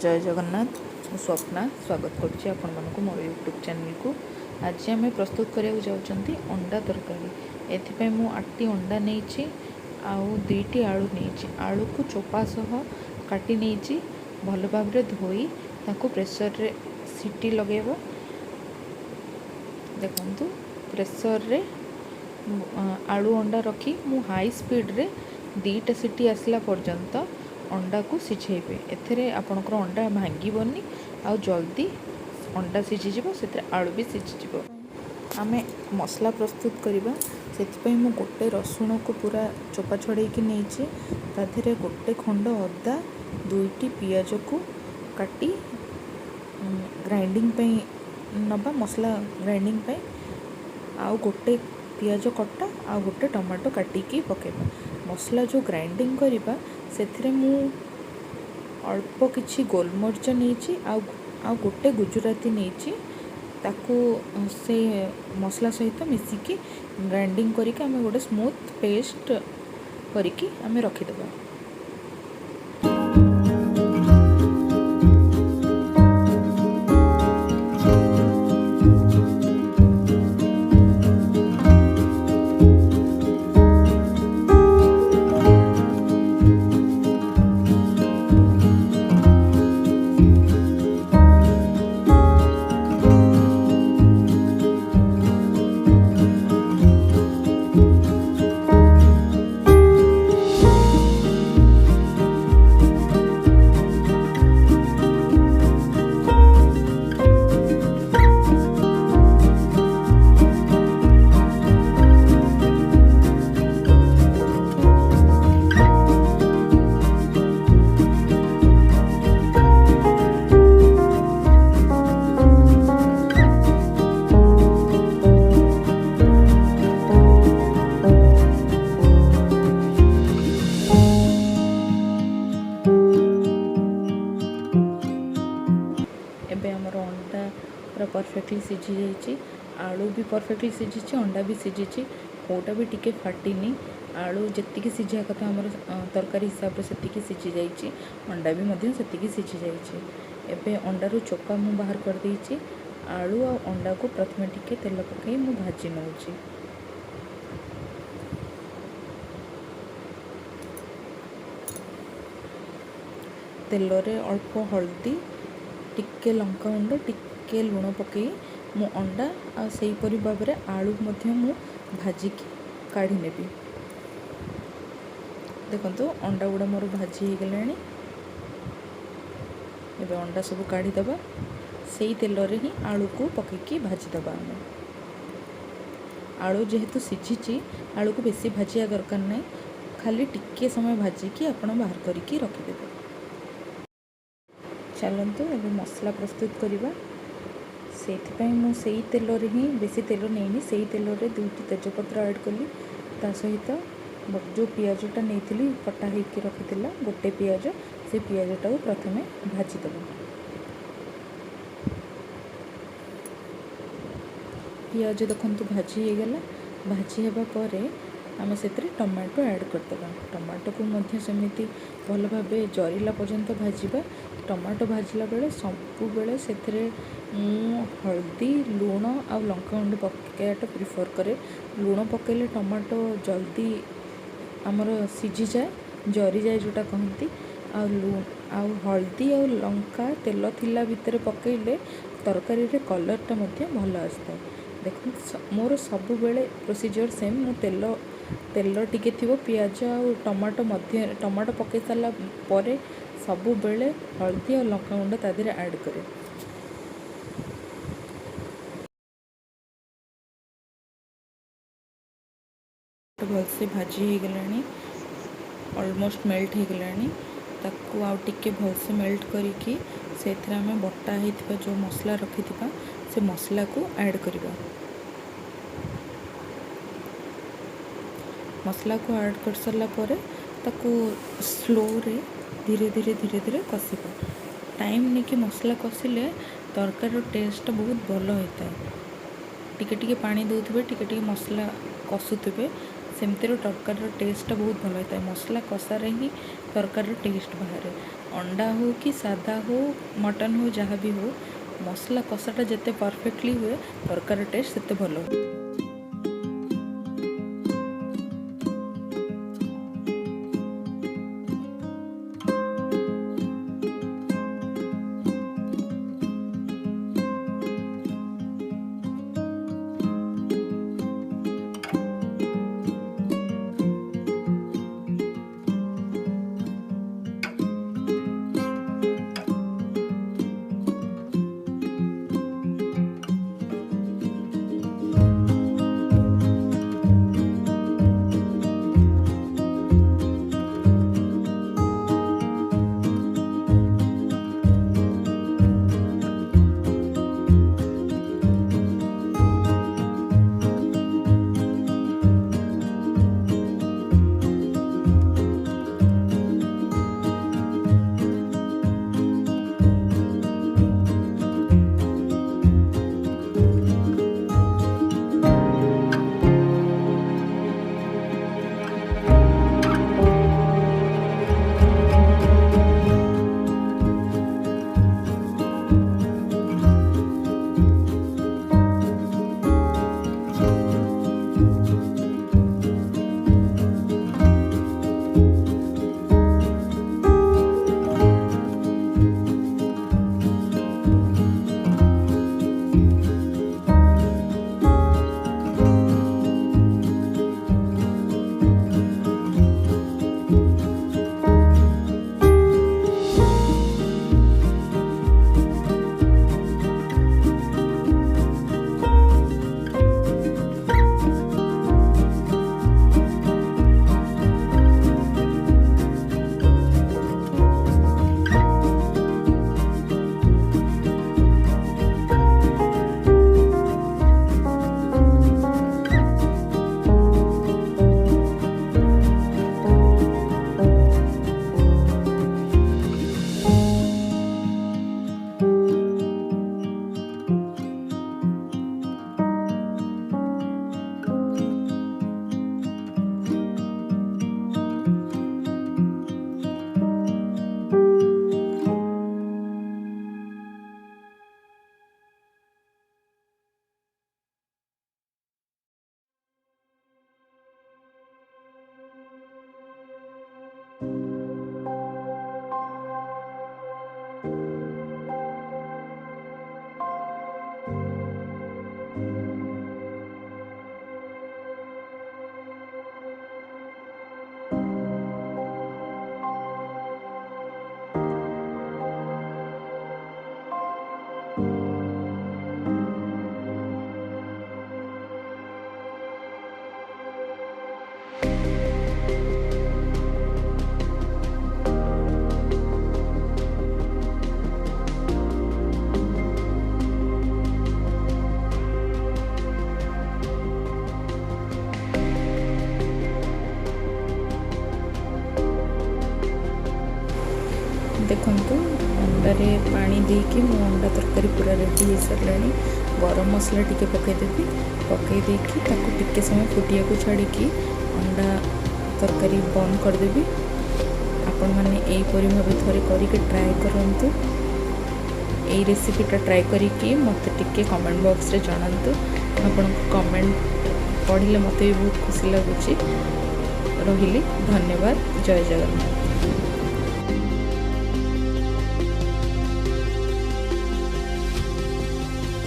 जय जगन्नाथ स्वप्ना स्वागत करुच्ची आपण मानक मोर यूट्यूब चैनल को। आज आम प्रस्तुत करने जाऊँच अंडा तरकारी। एथपाई मु 8टी अंडा नहीं आउ 2टी आलू नहीं। आलू को चोपा सह काटी नहीं भल भाव धोई ताको प्रेसर रे सीटी लगेब। देखु प्रेसर रे आलू अंडा रखी मु हाई स्पीड रे 2टा सीटी आसला पर्यंत अंडा को सिझेबे। एथेरे आपणकर अंडा भांगीबनी आउ जल्दी अंडा सिझीजिवो, से आलू भी सिझीजिवो। आमे मसला प्रस्तुत करबा। सेथिपई मु गोटे रसुण को पूरा चोपा छड़ेकी नहीं, ताधीरे गोटे खंड अदा 2टी पियाज को काटी ग्राइंडिंग पे नबा, मसला ग्राइंडिंग पे आउ गोटे पियाज कटा आ गोटे टमाटो काटिकी पकेबा। मसला जो ग्राइंडिंग करबा से मु अल्प किछि गोलमरिच नहीं आ गोटे गुजराती नहीं, ताकू से मसला सहित मिसिकी ग्राइंडिंग करके आमे गोटे स्मूथ पेस्ट करके आमे रखिदेबा। एबे हमर अंडा पूरा परफेक्टली सिझी जाइए, आलू भी परफेक्टली सिझी, अंडा भी सिझी, कोटा भी टिके फाटिनी। आलू जी सिझा कथा हमर तरकारी हिसाब से सेतिकी सिझी जाइए, अंडा भी मध्य सेतिकी सिझी जाइए। एबे अंडारू चोपा मु बाहर कर देइछि। आलू और अंडा को प्रथमे टिके तेल पकई मु भाजी नउछि। तेल रे अल्प हल्दी, टिके लंका गुंड, टिके लुण पकई मु अंडा आ सही परि भाव रे आलू मध्य मु भाजी काढ़ी नेबी। देखंतु अंडा गुड़ा मोर भाजी हो गलानी। एबे अंडा सब काढ़ी दबा, सही तेल रे ही आलू को पकईकी भाजी दबा। आमे आलू जेहेतु सिझी, आलू को बेसी भाजिया दरकार नहीं, खाली टिके समय भाजिकी आपण बाहर करिकी रखिदेबे। चलतु एबे मसला प्रस्तुत करवा। से मु सही तेल रे ही, बेसी तेल नहीं, सही तेल रे 2टी तेजपत्र ऐड कली। ता सहित जो पियाजटा नहीं कटा होकर रखी गोटे पियाज, से पियाजटा को प्रथमे भाजीदेव। पियाज देखु भाजी हो गला। भाजी होगा पर आम से टमाटो ऐड करदेबा। टमाटो को मध्य सेमिति भल भाव जरिला पर्यंत भाजवा। टमाटो भाजला बेले सबु बेले से हल्दी, लुण आ लंका गुंड पकाटा प्रिफर करे। लुण पकेले टमाटो जल्दी आमर सिझी जाए, जरी जाए जोटा कहती। आउ हल्दी आ लंका तेल थिला भितर पकेले तरकारी रे कलरटा मध्य भल आसता। देखो मोर सब बेले प्रोसीजर सेम। मु तेल टिके थी, पियाज आ टमाटो मध्य, टमाटो पकई सारा पर सबु बेले हल्दी और लंका गुंड ता देहरे ऐड करे। भलसे भाजी हो गलानी, ऑलमोस्ट मेल्ट हो गलानी। ताकू आउ टिके भलसे मेल्ट करिकी सेथरे आमे बटा हेतिबा जो मसला रखिथिबा से मसला को ऐड करिबा। मसला को ऐड कर सारा पर ताकू स्लो रे धीरे धीरे कसिबा। टाइम नहीं कि मसला कसिले तरकार टेस्ट बहुत भल होता है। टिके पानी दउथिबे, टिके मसला कसुथिबे, सेमती तरकार टेस्ट बहुत भल होता है। मसला कषार ही तरकार टेस्ट बाहर। अंडा हो कि सादा हो मटन हो जहाँ भी हो, मसला कषाटा जिते परफेक्टली हुए तरकार टेस्ट सेते भल हो। देखंतु अंडारे पानी देकी मो अंडा तरकारी पूरा रेडी हो सारे। गरम मसला टिके पकईदेवी, पकई देकी ताको टिके समय फुटिया को छाड़ी अंडा तरकारी बंद करदेवी। आपण मैंने यहीपरी भाव थे करके ट्राए करूँ। यही रेसिपीटा ट्राए करी मत टिके कमेंट बॉक्स रे जनातु। आपण कमेंट पढ़ले मत भी बहुत खुशी लगुच। रही धन्यवाद। जय जगन्नाथ।